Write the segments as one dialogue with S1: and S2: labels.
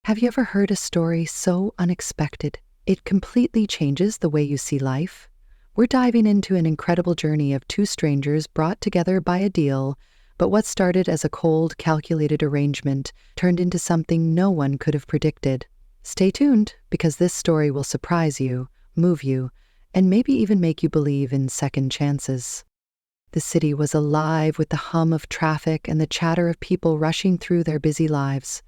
S1: Have you ever heard a story so unexpected it completely changes the way you see life? We're diving into an incredible journey of two strangers brought together by a deal, but what started as a cold, calculated arrangement turned into something no one could have predicted. Stay tuned, because this story will surprise you, move you, and maybe even make you believe in second chances. The city was alive with the hum of traffic and the chatter of people rushing through their busy lives.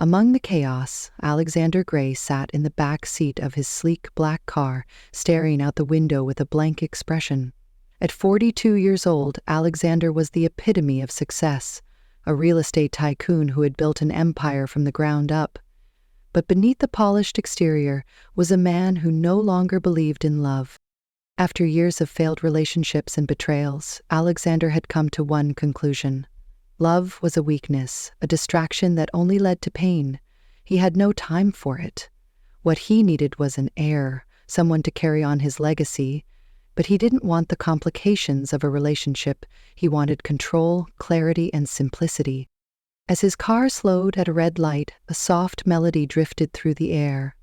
S1: Among the chaos, Alexander Gray sat in the back seat of his sleek black car, staring out the window with a blank expression. At 42 years old, Alexander was the epitome of success, a real estate tycoon who had built an empire from the ground up. But beneath the polished exterior was a man who no longer believed in love. After years of failed relationships and betrayals, Alexander had come to one conclusion. Love was a weakness, a distraction that only led to pain. He had no time for it. What he needed was an heir, someone to carry on his legacy. But he didn't want the complications of a relationship. He wanted control, clarity, and simplicity. As his car slowed at a red light, a soft melody drifted through the air.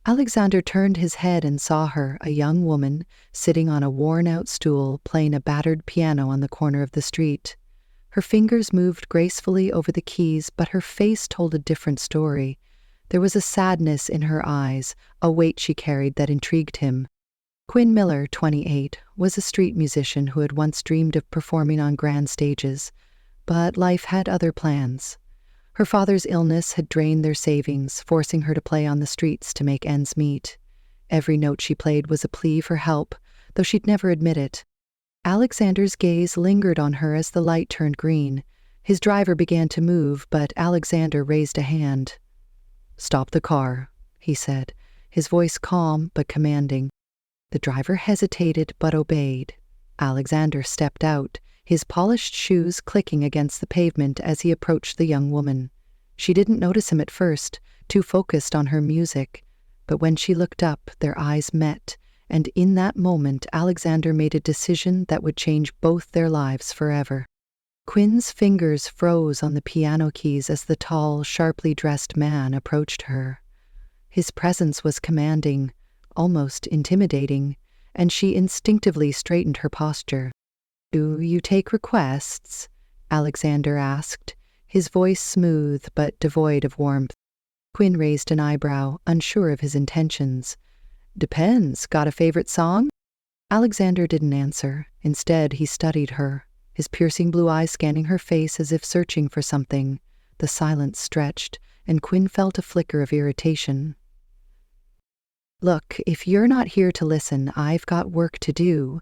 S1: Alexander turned his head and saw her, a young woman, sitting on a worn-out stool playing a battered piano on the corner of the street. Her fingers moved gracefully over the keys, but her face told a different story. There was a sadness in her eyes, a weight she carried that intrigued him. Quinn Miller, 28, was a street musician who had once dreamed of performing on grand stages, but life had other plans. Her father's illness had drained their savings, forcing her to play on the streets to make ends meet. Every note she played was a plea for help, though she'd never admit it. Alexander's gaze lingered on her as the light turned green. His driver began to move, but Alexander raised a hand. "Stop the car," he said, his voice calm but commanding. The driver hesitated but obeyed. Alexander stepped out, his polished shoes clicking against the pavement as he approached the young woman. She didn't notice him at first, too focused on her music. But when she looked up, their eyes met, and in that moment Alexander made a decision that would change both their lives forever. Quinn's fingers froze on the piano keys as the tall, sharply dressed man approached her. His presence was commanding, almost intimidating, and she instinctively straightened her posture. "Do you take requests?" Alexander asked, his voice smooth but devoid of warmth. Quinn raised an eyebrow, unsure of his intentions. "Depends. Got a favorite song?" Alexander didn't answer. Instead, he studied her, his piercing blue eyes scanning her face as if searching for something. The silence stretched, and Quinn felt a flicker of irritation. "Look, if you're not here to listen, I've got work to do,"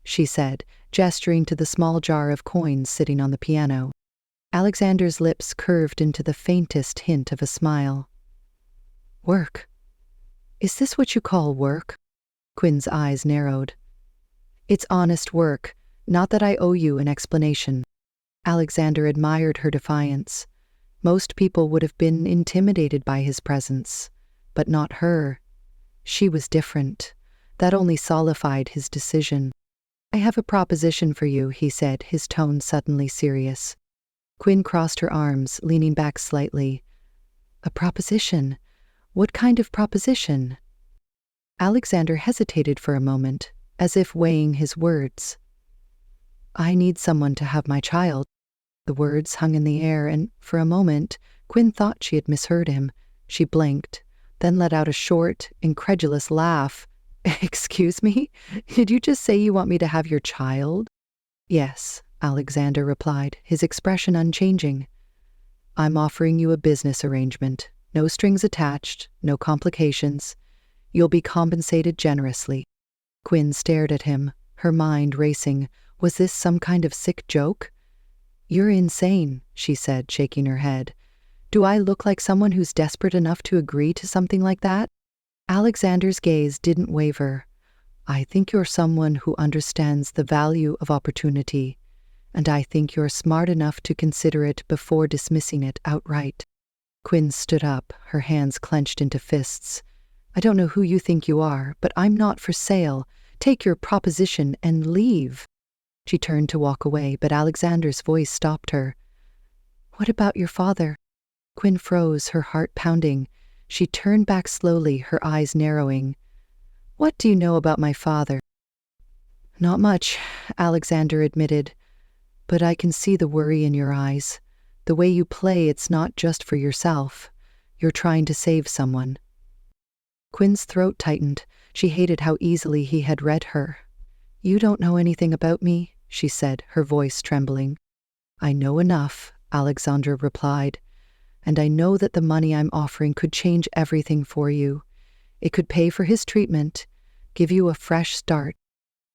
S1: she said, gesturing to the small jar of coins sitting on the piano. Alexander's lips curved into the faintest hint of a smile. "Work? Is this what you call work?" Quinn's eyes narrowed. "It's honest work, not that I owe you an explanation." Alexander admired her defiance. Most people would have been intimidated by his presence, but not her. She was different. That only solidified his decision. "I have a proposition for you," he said, his tone suddenly serious. Quinn crossed her arms, leaning back slightly. "A proposition? What kind of proposition?" Alexander hesitated for a moment, as if weighing his words. "I need someone to have my child." The words hung in the air, and for a moment, Quinn thought she had misheard him. She blinked, then let out a short, incredulous laugh. "Excuse me? Did you just say you want me to have your child?" "Yes," Alexander replied, his expression unchanging. "I'm offering you a business arrangement. No strings attached, no complications. You'll be compensated generously." Quinn stared at him, her mind racing. Was this some kind of sick joke? "You're insane," she said, shaking her head. "Do I look like someone who's desperate enough to agree to something like that?" Alexander's gaze didn't waver. "I think you're someone who understands the value of opportunity, and I think you're smart enough to consider it before dismissing it outright." Quinn stood up, her hands clenched into fists. "I don't know who you think you are, but I'm not for sale. Take your proposition and leave." She turned to walk away, but Alexander's voice stopped her. "What about your father?" Quinn froze, her heart pounding. She turned back slowly, her eyes narrowing. "What do you know about my father?" "Not much," Alexander admitted. "But I can see the worry in your eyes. The way you play, it's not just for yourself. You're trying to save someone." Quinn's throat tightened. She hated how easily he had read her. "You don't know anything about me," she said, her voice trembling. "I know enough," Alexander replied. "And I know that the money I'm offering could change everything for you. It could pay for his treatment, give you a fresh start."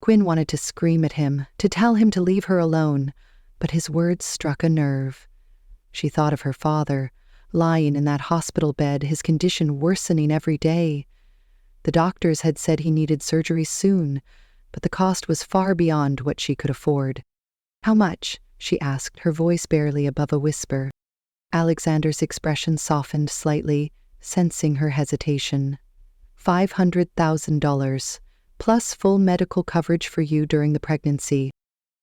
S1: Quinn wanted to scream at him, to tell him to leave her alone, but his words struck a nerve. She thought of her father, lying in that hospital bed, his condition worsening every day. The doctors had said he needed surgery soon, but the cost was far beyond what she could afford. "How much?" she asked, her voice barely above a whisper. Alexander's expression softened slightly, sensing her hesitation. $500,000, plus full medical coverage for you during the pregnancy."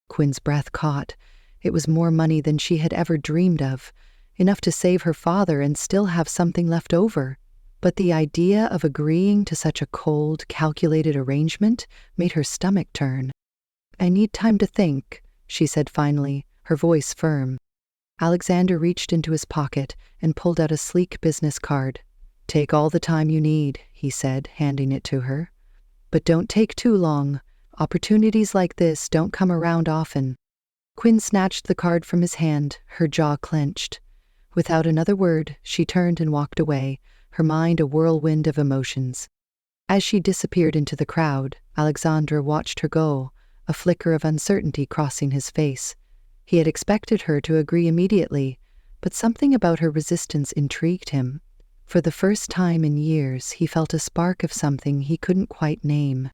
S1: Quinn's breath caught. It was more money than she had ever dreamed of, enough to save her father and still have something left over. But the idea of agreeing to such a cold, calculated arrangement made her stomach turn. "I need time to think," she said finally, her voice firm. Alexander reached into his pocket and pulled out a sleek business card. "Take all the time you need," he said, handing it to her. "But don't take too long. Opportunities like this don't come around often." Quinn snatched the card from his hand, her jaw clenched. Without another word, she turned and walked away, her mind a whirlwind of emotions. As she disappeared into the crowd, Alexandra watched her go, a flicker of uncertainty crossing his face. He had expected her to agree immediately, but something about her resistance intrigued him. For the first time in years, he felt a spark of something he couldn't quite name.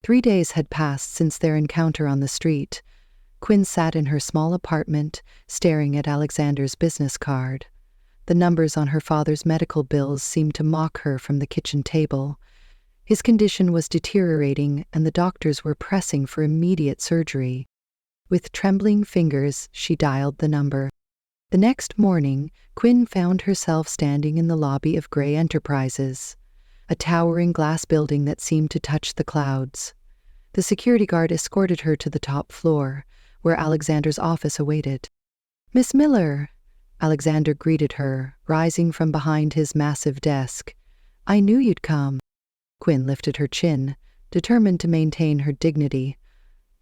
S1: 3 days had passed since their encounter on the street. Quinn sat in her small apartment, staring at Alexander's business card. The numbers on her father's medical bills seemed to mock her from the kitchen table. His condition was deteriorating, and the doctors were pressing for immediate surgery. With trembling fingers, she dialed the number. The next morning, Quinn found herself standing in the lobby of Gray Enterprises, a towering glass building that seemed to touch the clouds. The security guard escorted her to the top floor, where Alexander's office awaited. "Miss Miller," Alexander greeted her, rising from behind his massive desk. "I knew you'd come." Quinn lifted her chin, determined to maintain her dignity.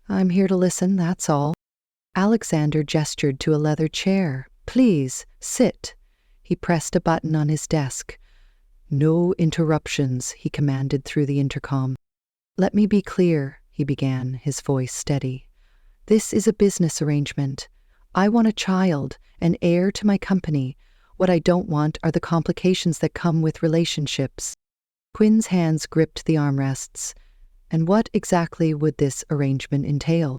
S1: "I'm here to listen, that's all." Alexander gestured to a leather chair. "Please, sit." He pressed a button on his desk. "No interruptions," he commanded through the intercom. "Let me be clear," he began, his voice steady. "This is a business arrangement. I want a child, an heir to my company. What I don't want are the complications that come with relationships." Quinn's hands gripped the armrests. "And what exactly would this arrangement entail?"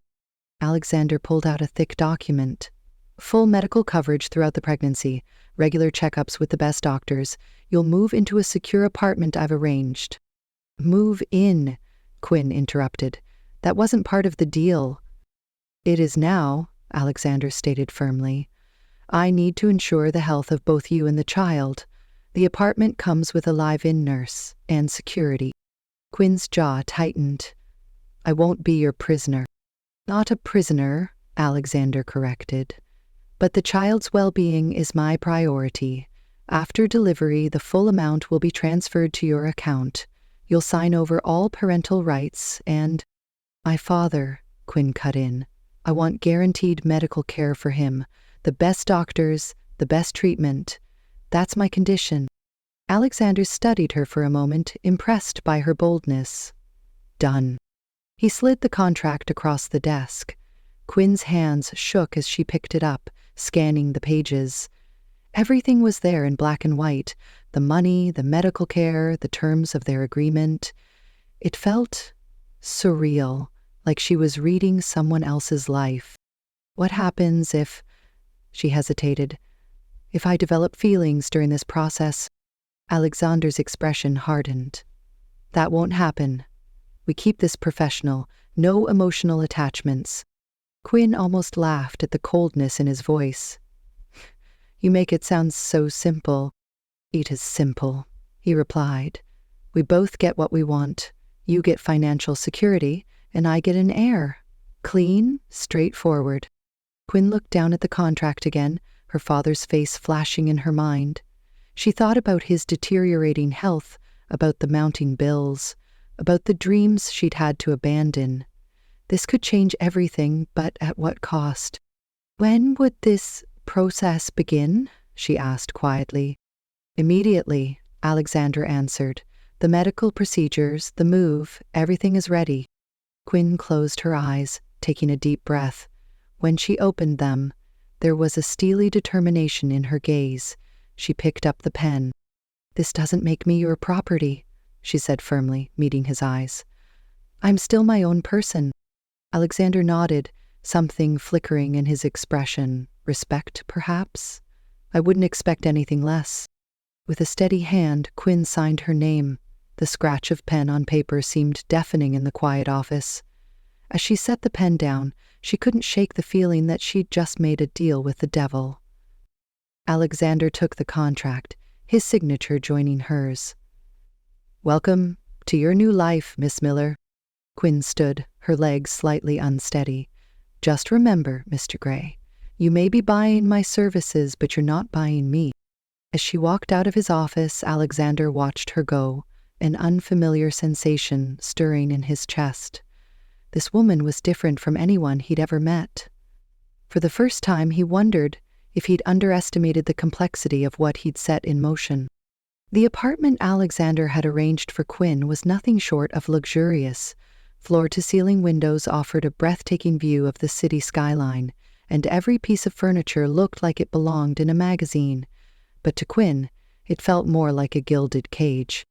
S1: Alexander pulled out a thick document. "Full medical coverage throughout the pregnancy, regular checkups with the best doctors. You'll move into a secure apartment I've arranged." "Move in," Quinn interrupted. "That wasn't part of the deal." "It is now," Alexander stated firmly. "I need to ensure the health of both you and the child. The apartment comes with a live-in nurse and security." Quinn's jaw tightened. "I won't be your prisoner." "Not a prisoner," Alexander corrected. "But the child's well-being is my priority. After delivery, the full amount will be transferred to your account. You'll sign over all parental rights and—" "My father," Quinn cut in. "I want guaranteed medical care for him, the best doctors, the best treatment. That's my condition." Alexander studied her for a moment, impressed by her boldness. "Done." He slid the contract across the desk. Quinn's hands shook as she picked it up, scanning the pages. Everything was there in black and white, the money, the medical care, the terms of their agreement. It felt surreal, like she was reading someone else's life. "What happens if—" she hesitated. "If I develop feelings during this process?" Alexander's expression hardened. "That won't happen. We keep this professional, no emotional attachments." Quinn almost laughed at the coldness in his voice. You make it sound so simple. It is simple, he replied. We both get what we want. You get financial security, and I get an heir. Clean, straightforward. Quinn looked down at the contract again, her father's face flashing in her mind. She thought about his deteriorating health, about the mounting bills, about the dreams she'd had to abandon. This could change everything, but at what cost? When would this process begin? She asked quietly. Immediately, Alexander answered. The medical procedures, the move, everything is ready. Quinn closed her eyes, taking a deep breath. When she opened them, there was a steely determination in her gaze. She picked up the pen. This doesn't make me your property, she said firmly, meeting his eyes. I'm still my own person. Alexander nodded, something flickering in his expression. Respect, perhaps? I wouldn't expect anything less. With a steady hand, Quinn signed her name. The scratch of pen on paper seemed deafening in the quiet office. As she set the pen down, she couldn't shake the feeling that she'd just made a deal with the devil. Alexander took the contract, his signature joining hers. Welcome to your new life, Miss Miller. Quinn stood, her legs slightly unsteady. Just remember, Mr. Gray, you may be buying my services, but you're not buying me. As she walked out of his office, Alexander watched her go, an unfamiliar sensation stirring in his chest. This woman was different from anyone he'd ever met. For the first time, he wondered if he'd underestimated the complexity of what he'd set in motion. The apartment Alexander had arranged for Quinn was nothing short of luxurious. Floor-to-ceiling windows offered a breathtaking view of the city skyline, and every piece of furniture looked like it belonged in a magazine. But to Quinn, it felt more like a gilded cage.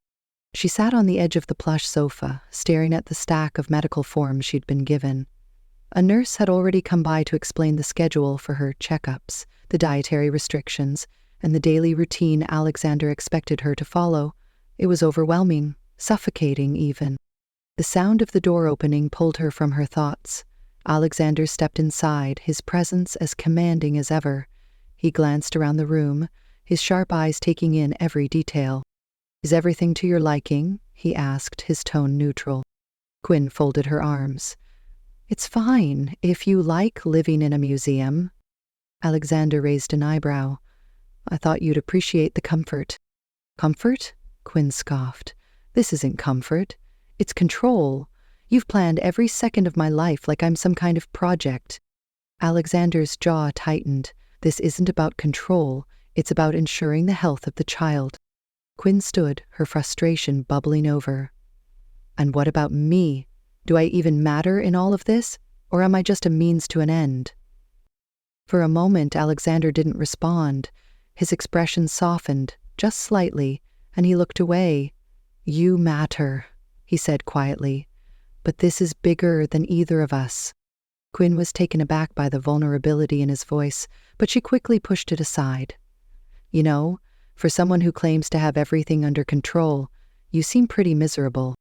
S1: She sat on the edge of the plush sofa, staring at the stack of medical forms she'd been given. A nurse had already come by to explain the schedule for her checkups, the dietary restrictions, and the daily routine Alexander expected her to follow. It was overwhelming, suffocating even. The sound of the door opening pulled her from her thoughts. Alexander stepped inside, his presence as commanding as ever. He glanced around the room, his sharp eyes taking in every detail. Is everything to your liking? He asked, his tone neutral. Quinn folded her arms. It's fine, if you like living in a museum. Alexander raised an eyebrow. I thought you'd appreciate the comfort. Comfort? Quinn scoffed. This isn't comfort. It's control. You've planned every second of my life like I'm some kind of project. Alexander's jaw tightened. This isn't about control. It's about ensuring the health of the child. Quinn stood, her frustration bubbling over. And what about me? Do I even matter in all of this? Or am I just a means to an end? For a moment, Alexander didn't respond. His expression softened, just slightly, and he looked away. You matter, he said quietly. But this is bigger than either of us. Quinn was taken aback by the vulnerability in his voice, but she quickly pushed it aside. You know, for someone who claims to have everything under control, you seem pretty miserable.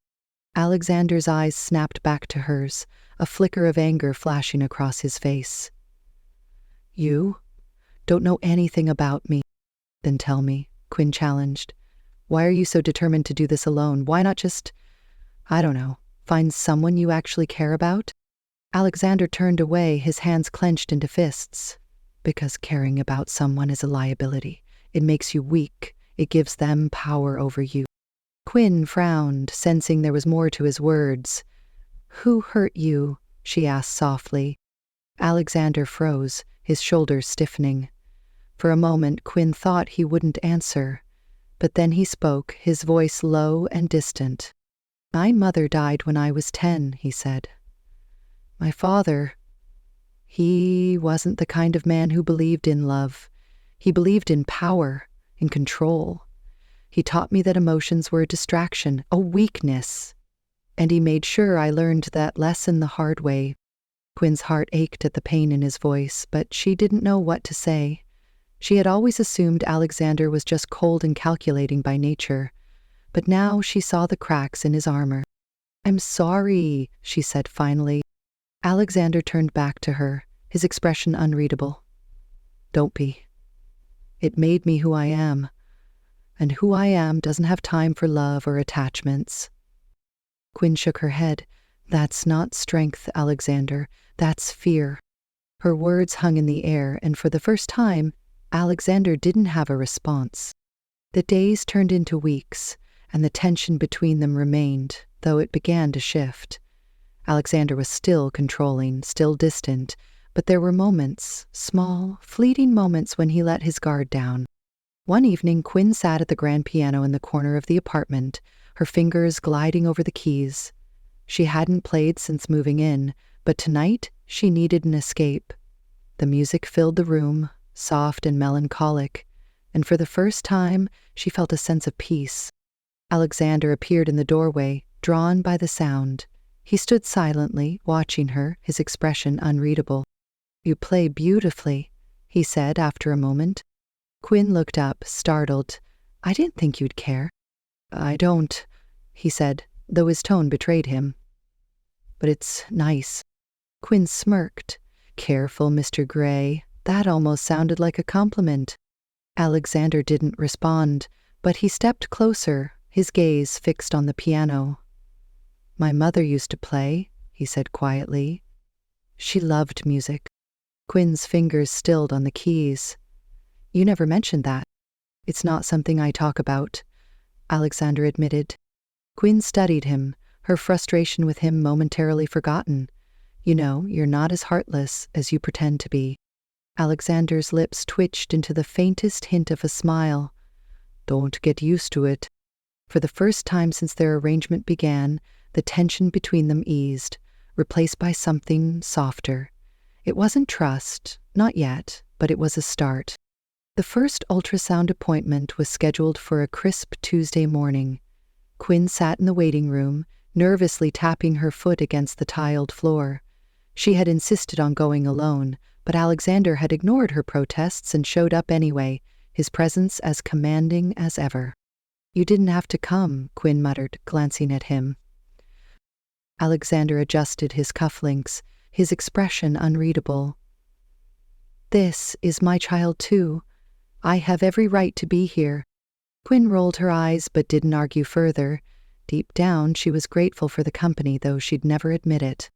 S1: Alexander's eyes snapped back to hers, a flicker of anger flashing across his face. You don't know anything about me. Then tell me, Quinn challenged. Why are you so determined to do this alone? Why not just, I don't know, find someone you actually care about? Alexander turned away, his hands clenched into fists. Because caring about someone is a liability. It makes you weak. It gives them power over you. Quinn frowned, sensing there was more to his words. Who hurt you? She asked softly. Alexander froze, his shoulders stiffening. For a moment, Quinn thought he wouldn't answer. But then he spoke, his voice low and distant. My mother died when I was 10, he said. My father, he wasn't the kind of man who believed in love. He believed in power, in control. He taught me that emotions were a distraction, a weakness. And he made sure I learned that lesson the hard way. Quinn's heart ached at the pain in his voice, but she didn't know what to say. She had always assumed Alexander was just cold and calculating by nature. But now she saw the cracks in his armor. I'm sorry, she said finally. Alexander turned back to her, his expression unreadable. Don't be. It made me who I am. And who I am doesn't have time for love or attachments. Quinn shook her head. That's not strength, Alexander. That's fear. Her words hung in the air, and for the first time, Alexander didn't have a response. The days turned into weeks, and the tension between them remained, though it began to shift. Alexander was still controlling, still distant, but there were moments, small, fleeting moments when he let his guard down. One evening, Quinn sat at the grand piano in the corner of the apartment, her fingers gliding over the keys. She hadn't played since moving in, but tonight she needed an escape. The music filled the room, soft and melancholic, and for the first time she felt a sense of peace. Alexander appeared in the doorway, drawn by the sound. He stood silently, watching her, his expression unreadable. "You play beautifully," he said after a moment. Quinn looked up, startled. "I didn't think you'd care." "I don't," he said, though his tone betrayed him. "But it's nice." Quinn smirked. "Careful, Mr. Gray." That almost sounded like a compliment. Alexander didn't respond, but he stepped closer, his gaze fixed on the piano. "My mother used to play," he said quietly. "She loved music." Quinn's fingers stilled on the keys. "You never mentioned that." "It's not something I talk about," Alexander admitted. Quinn studied him, her frustration with him momentarily forgotten. "You know, you're not as heartless as you pretend to be." Alexander's lips twitched into the faintest hint of a smile. "Don't get used to it." For the first time since their arrangement began, the tension between them eased, replaced by something softer. It wasn't trust, not yet, but it was a start. The first ultrasound appointment was scheduled for a crisp Tuesday morning. Quinn sat in the waiting room, nervously tapping her foot against the tiled floor. She had insisted on going alone, but Alexander had ignored her protests and showed up anyway, his presence as commanding as ever. "You didn't have to come," Quinn muttered, glancing at him. Alexander adjusted his cufflinks, his expression unreadable. "This is my child too. I have every right to be here." Quinn rolled her eyes but didn't argue further. Deep down, she was grateful for the company, though she'd never admit it.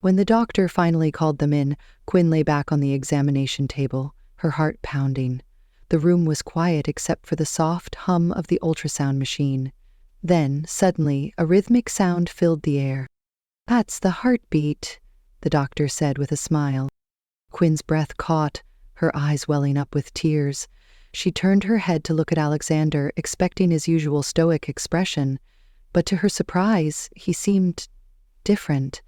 S1: When the doctor finally called them in, Quinn lay back on the examination table, her heart pounding. The room was quiet except for the soft hum of the ultrasound machine. Then, suddenly, a rhythmic sound filled the air. "That's the heartbeat," the doctor said with a smile. Quinn's breath caught, her eyes welling up with tears. She turned her head to look at Alexander, expecting his usual stoic expression, but to her surprise, he seemed different.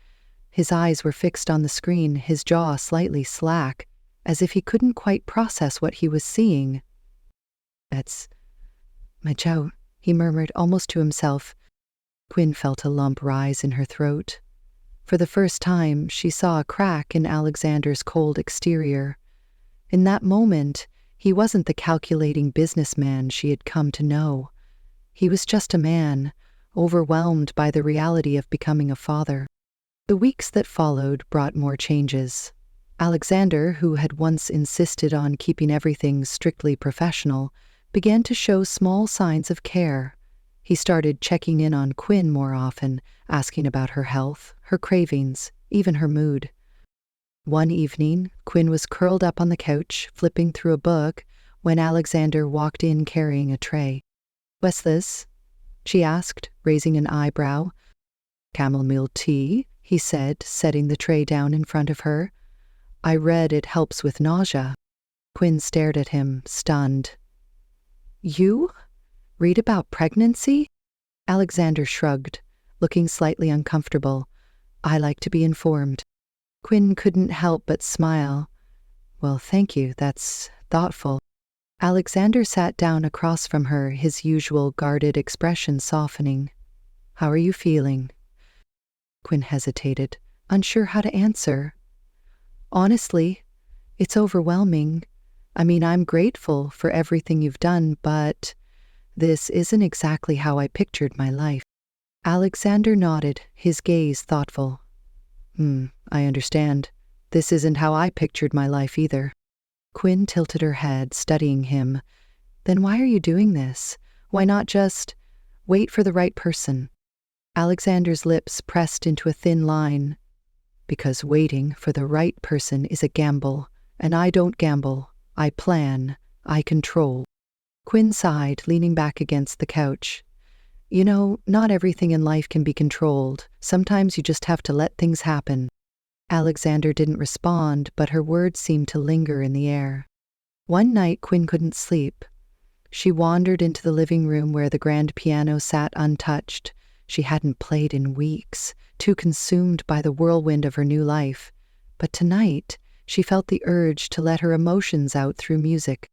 S1: His eyes were fixed on the screen, his jaw slightly slack, as if he couldn't quite process what he was seeing. "That's my child," he murmured almost to himself. Quinn felt a lump rise in her throat. For the first time, she saw a crack in Alexander's cold exterior. In that moment, he wasn't the calculating businessman she had come to know. He was just a man, overwhelmed by the reality of becoming a father. The weeks that followed brought more changes. Alexander, who had once insisted on keeping everything strictly professional, began to show small signs of care. He started checking in on Quinn more often, asking about her health, her cravings, even her mood. One evening, Quinn was curled up on the couch, flipping through a book, when Alexander walked in carrying a tray. "What's this?" she asked, raising an eyebrow. "Chamomile tea," he said, setting the tray down in front of her. "I read it helps with nausea." Quinn stared at him, stunned. "You? Read about pregnancy?" Alexander shrugged, looking slightly uncomfortable. "I like to be informed." Quinn couldn't help but smile. "Well, thank you, that's thoughtful." Alexander sat down across from her, his usual guarded expression softening. "How are you feeling?" Quinn hesitated, unsure how to answer. "Honestly, it's overwhelming. I mean, I'm grateful for everything you've done, but this isn't exactly how I pictured my life." Alexander nodded, his gaze thoughtful. I understand. This isn't how I pictured my life either." Quinn tilted her head, studying him. Then why are you doing this? Why not just wait for the right person? Alexander's lips pressed into a thin line. Because waiting for the right person is a gamble, and I don't gamble. I plan. I control. Quinn sighed, leaning back against the couch. You know, not everything in life can be controlled. Sometimes you just have to let things happen. Alexander didn't respond, but her words seemed to linger in the air. One night, Quinn couldn't sleep. She wandered into the living room where the grand piano sat untouched. She hadn't played in weeks, too consumed by the whirlwind of her new life. But tonight, she felt the urge to let her emotions out through music.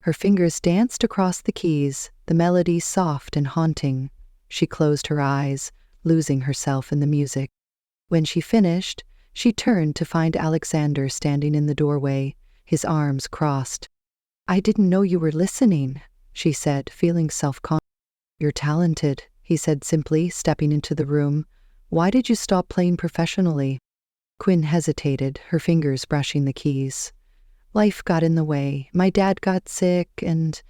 S1: Her fingers danced across the keys, the melody soft and haunting. She closed her eyes, losing herself in the music. When she finished, she turned to find Alexander standing in the doorway, his arms crossed. I didn't know you were listening, she said, feeling self-conscious. You're talented, he said simply, stepping into the room. Why did you stop playing professionally? Quinn hesitated, her fingers brushing the keys. Life got in the way. My dad got sick, and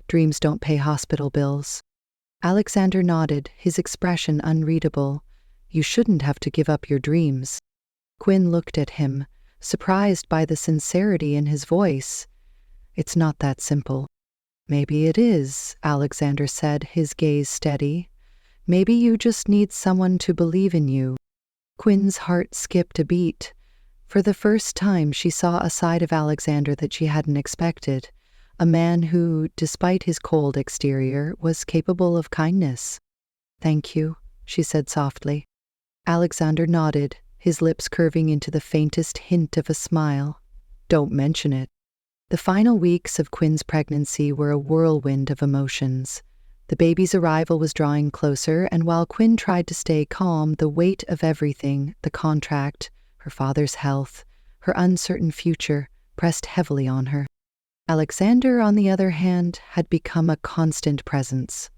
S1: dreams don't pay hospital bills. Alexander nodded, his expression unreadable. You shouldn't have to give up your dreams. Quinn looked at him, surprised by the sincerity in his voice. It's not that simple. Maybe it is, Alexander said, his gaze steady. Maybe you just need someone to believe in you. Quinn's heart skipped a beat. For the first time, she saw a side of Alexander that she hadn't expected, a man who, despite his cold exterior, was capable of kindness. Thank you, she said softly. Alexander nodded, his lips curving into the faintest hint of a smile. Don't mention it. The final weeks of Quinn's pregnancy were a whirlwind of emotions. The baby's arrival was drawing closer, and while Quinn tried to stay calm, the weight of everything, the contract, her father's health, her uncertain future, pressed heavily on her. Alexander, on the other hand, had become a constant presence.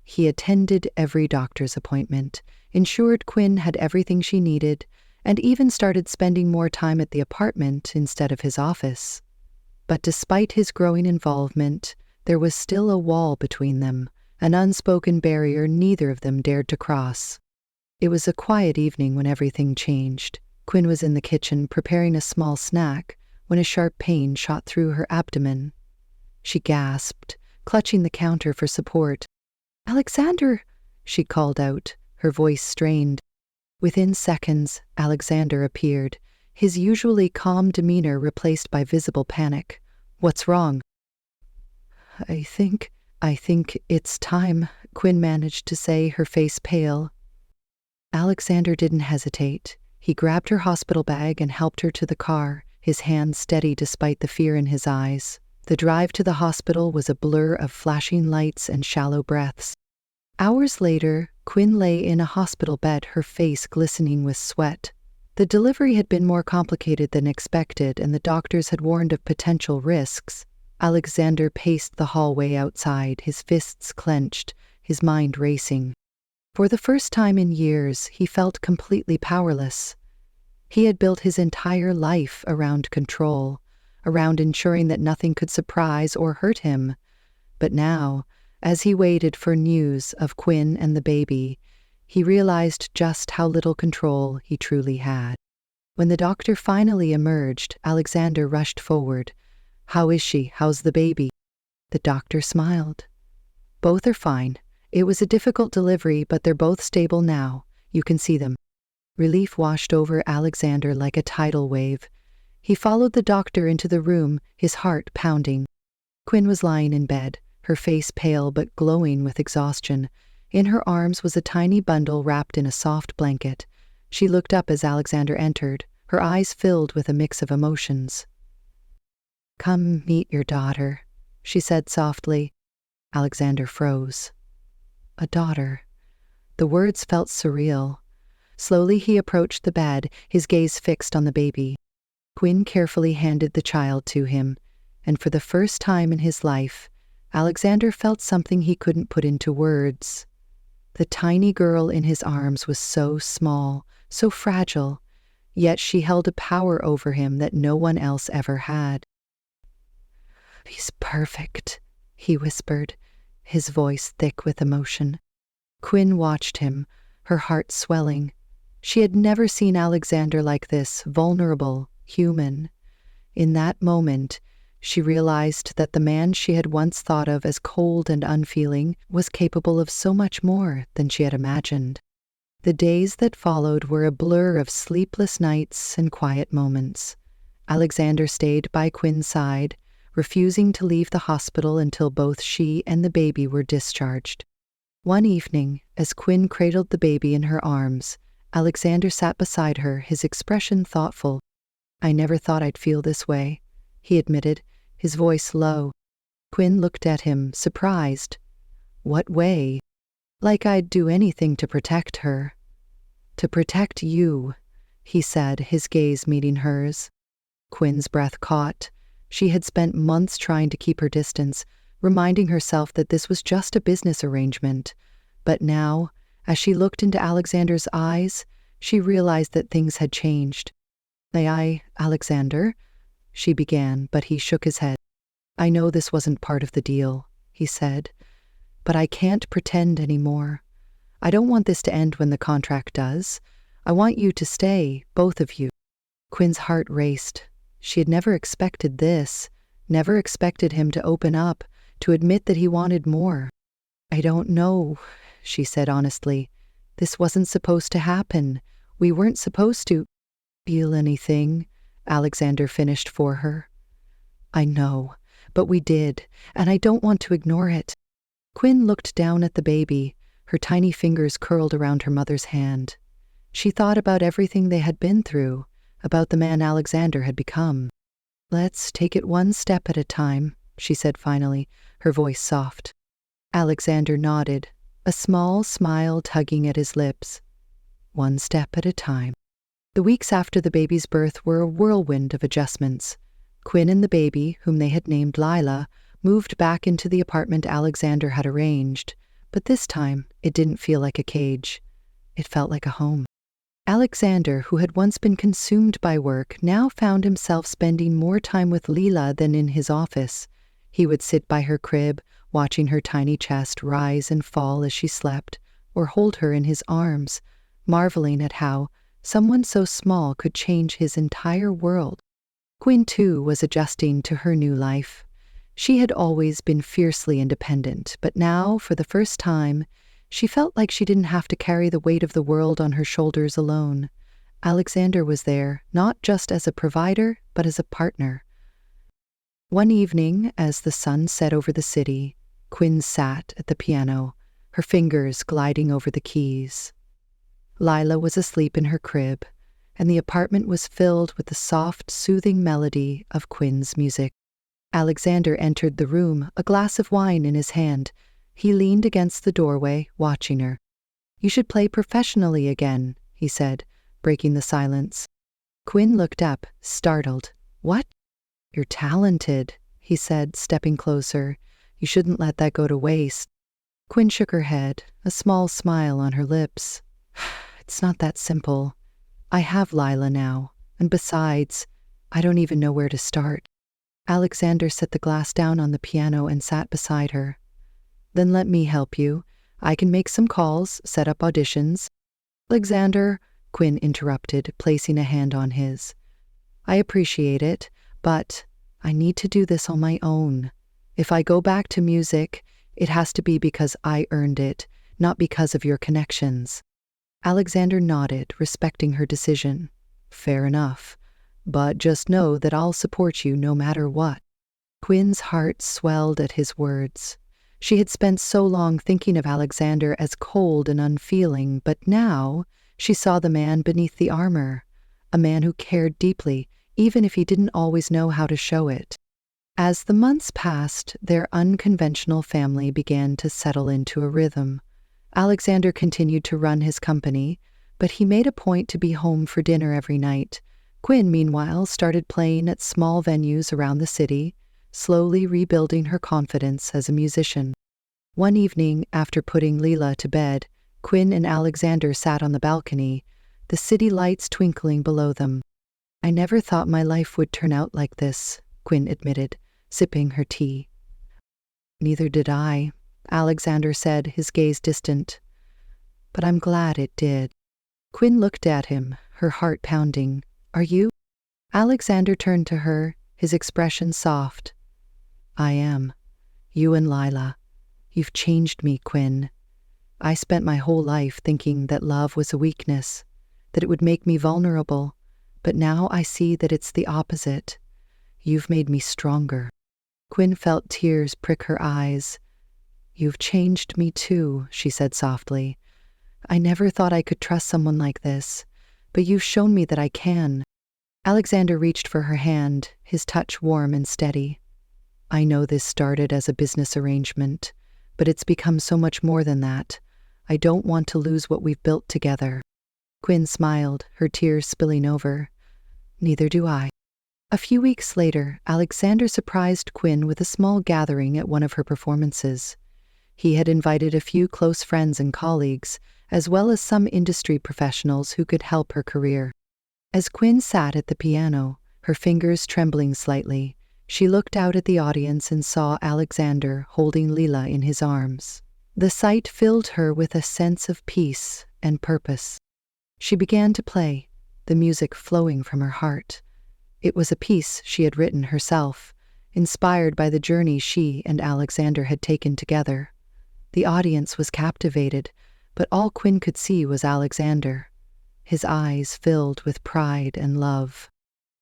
S1: He attended every doctor's appointment, ensured Quinn had everything she needed, and even started spending more time at the apartment instead of his office. But despite his growing involvement, there was still a wall between them, an unspoken barrier neither of them dared to cross. It was a quiet evening when everything changed. Quinn was in the kitchen preparing a small snack when a sharp pain shot through her abdomen. She gasped, clutching the counter for support. Alexander, she called out, her voice strained. Within seconds, Alexander appeared, his usually calm demeanor replaced by visible panic. What's wrong? I think it's time, Quinn managed to say, her face pale. Alexander didn't hesitate. He grabbed her hospital bag and helped her to the car, his hands steady despite the fear in his eyes. The drive to the hospital was a blur of flashing lights and shallow breaths. Hours later, Quinn lay in a hospital bed, her face glistening with sweat. The delivery had been more complicated than expected, and the doctors had warned of potential risks. Alexander paced the hallway outside, his fists clenched, his mind racing. For the first time in years, he felt completely powerless. He had built his entire life around control, around ensuring that nothing could surprise or hurt him. But now, as he waited for news of Quinn and the baby, he realized just how little control he truly had. When the doctor finally emerged, Alexander rushed forward. How is she? How's the baby? The doctor smiled. Both are fine. It was a difficult delivery, but they're both stable now. You can see them. Relief washed over Alexander like a tidal wave. He followed the doctor into the room, his heart pounding. Quinn was lying in bed, her face pale but glowing with exhaustion. In her arms was a tiny bundle wrapped in a soft blanket. She looked up as Alexander entered, her eyes filled with a mix of emotions. Come meet your daughter, she said softly. Alexander froze. A daughter. The words felt surreal. Slowly he approached the bed, his gaze fixed on the baby. Quinn carefully handed the child to him, and for the first time in his life, Alexander felt something he couldn't put into words. The tiny girl in his arms was so small, so fragile, yet she held a power over him that no one else ever had. He's perfect, he whispered, his voice thick with emotion. Quinn watched him, her heart swelling. She had never seen Alexander like this, vulnerable, human. In that moment, she realized that the man she had once thought of as cold and unfeeling was capable of so much more than she had imagined. The days that followed were a blur of sleepless nights and quiet moments. Alexander stayed by Quinn's side, refusing to leave the hospital until both she and the baby were discharged. One evening, as Quinn cradled the baby in her arms, Alexander sat beside her, his expression thoughtful. "I never thought I'd feel this way," he admitted, his voice low. Quinn looked at him, surprised. "What way?" "Like I'd do anything to protect her." "To protect you," he said, his gaze meeting hers. Quinn's breath caught. She had spent months trying to keep her distance, reminding herself that this was just a business arrangement. But now, as she looked into Alexander's eyes, she realized that things had changed. "May I, Alexander?" she began, but he shook his head. "I know this wasn't part of the deal," he said, "but I can't pretend anymore. I don't want this to end when the contract does. I want you to stay, both of you." Quinn's heart raced. She had never expected this, never expected him to open up, to admit that he wanted more. "I don't know," she said honestly. "This wasn't supposed to happen. We weren't supposed to feel anything," Alexander finished for her. "I know, but we did, and I don't want to ignore it." Quinn looked down at the baby, her tiny fingers curled around her mother's hand. She thought about everything they had been through, about the man Alexander had become. "Let's take it one step at a time," she said finally, her voice soft. Alexander nodded, a small smile tugging at his lips. One step at a time. The weeks after the baby's birth were a whirlwind of adjustments. Quinn and the baby, whom they had named Lila, moved back into the apartment Alexander had arranged, but this time it didn't feel like a cage. It felt like a home. Alexander, who had once been consumed by work, now found himself spending more time with Lila than in his office. He would sit by her crib, watching her tiny chest rise and fall as she slept, or hold her in his arms, marveling at how someone so small could change his entire world. Quinn, too, was adjusting to her new life. She had always been fiercely independent, but now, for the first time, she felt like she didn't have to carry the weight of the world on her shoulders alone. Alexander was there, not just as a provider, but as a partner. One evening, as the sun set over the city, Quinn sat at the piano, her fingers gliding over the keys. Lila was asleep in her crib, and the apartment was filled with the soft, soothing melody of Quinn's music. Alexander entered the room, a glass of wine in his hand. He leaned against the doorway, watching her. "You should play professionally again," he said, breaking the silence. Quinn looked up, startled. "What?" "You're talented," he said, stepping closer. "You shouldn't let that go to waste." Quinn shook her head, a small smile on her lips. "It's not that simple. I have Lila now, and besides, I don't even know where to start." Alexander set the glass down on the piano and sat beside her. "Then let me help you. I can make some calls, set up auditions." "Alexander," Quinn interrupted, placing a hand on his. "I appreciate it, but I need to do this on my own. If I go back to music, it has to be because I earned it, not because of your connections." Alexander nodded, respecting her decision. "Fair enough. But just know that I'll support you no matter what." Quinn's heart swelled at his words. She had spent so long thinking of Alexander as cold and unfeeling, but now she saw the man beneath the armor, a man who cared deeply, even if he didn't always know how to show it. As the months passed, their unconventional family began to settle into a rhythm. Alexander continued to run his company, but he made a point to be home for dinner every night. Quinn, meanwhile, started playing at small venues around the city, slowly rebuilding her confidence as a musician. One evening, after putting Lila to bed, Quinn and Alexander sat on the balcony, the city lights twinkling below them. "I never thought my life would turn out like this," Quinn admitted, sipping her tea. "Neither did I," Alexander said, his gaze distant. "But I'm glad it did." Quinn looked at him, her heart pounding. "Are you?" Alexander turned to her, his expression soft. "I am. You and Lila. You've changed me, Quinn. I spent my whole life thinking that love was a weakness, that it would make me vulnerable, but now I see that it's the opposite. You've made me stronger." Quinn felt tears prick her eyes. "You've changed me too," she said softly. "I never thought I could trust someone like this, but you've shown me that I can." Alexander reached for her hand, his touch warm and steady. "I know this started as a business arrangement, but it's become so much more than that. I don't want to lose what we've built together." Quinn smiled, her tears spilling over. "Neither do I." A few weeks later, Alexander surprised Quinn with a small gathering at one of her performances. He had invited a few close friends and colleagues, as well as some industry professionals who could help her career. As Quinn sat at the piano, her fingers trembling slightly, she looked out at the audience and saw Alexander holding Lila in his arms. The sight filled her with a sense of peace and purpose. She began to play, the music flowing from her heart. It was a piece she had written herself, inspired by the journey she and Alexander had taken together. The audience was captivated, but all Quinn could see was Alexander, his eyes filled with pride and love.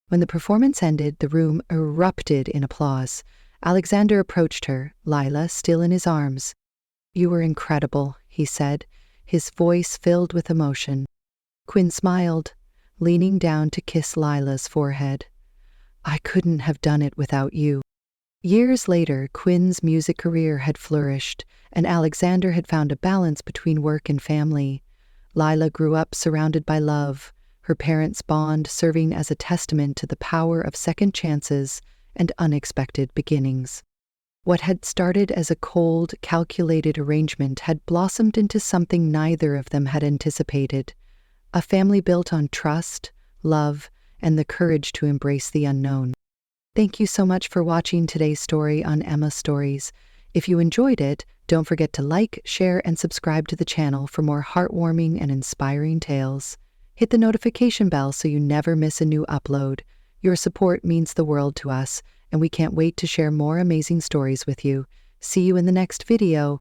S1: When the performance ended, the room erupted in applause. Alexander approached her, Lila still in his arms. "You were incredible," he said, his voice filled with emotion. Quinn smiled, leaning down to kiss Lila's forehead. "I couldn't have done it without you." Years later, Quinn's music career had flourished, and Alexander had found a balance between work and family. Lila grew up surrounded by love, her parents' bond serving as a testament to the power of second chances and unexpected beginnings. What had started as a cold, calculated arrangement had blossomed into something neither of them had anticipated. A family built on trust, love, and the courage to embrace the unknown. Thank you so much for watching today's story on Emma Stories. If you enjoyed it, don't forget to like, share, and subscribe to the channel for more heartwarming and inspiring tales. Hit the notification bell so you never miss a new upload. Your support means the world to us, and we can't wait to share more amazing stories with you. See you in the next video.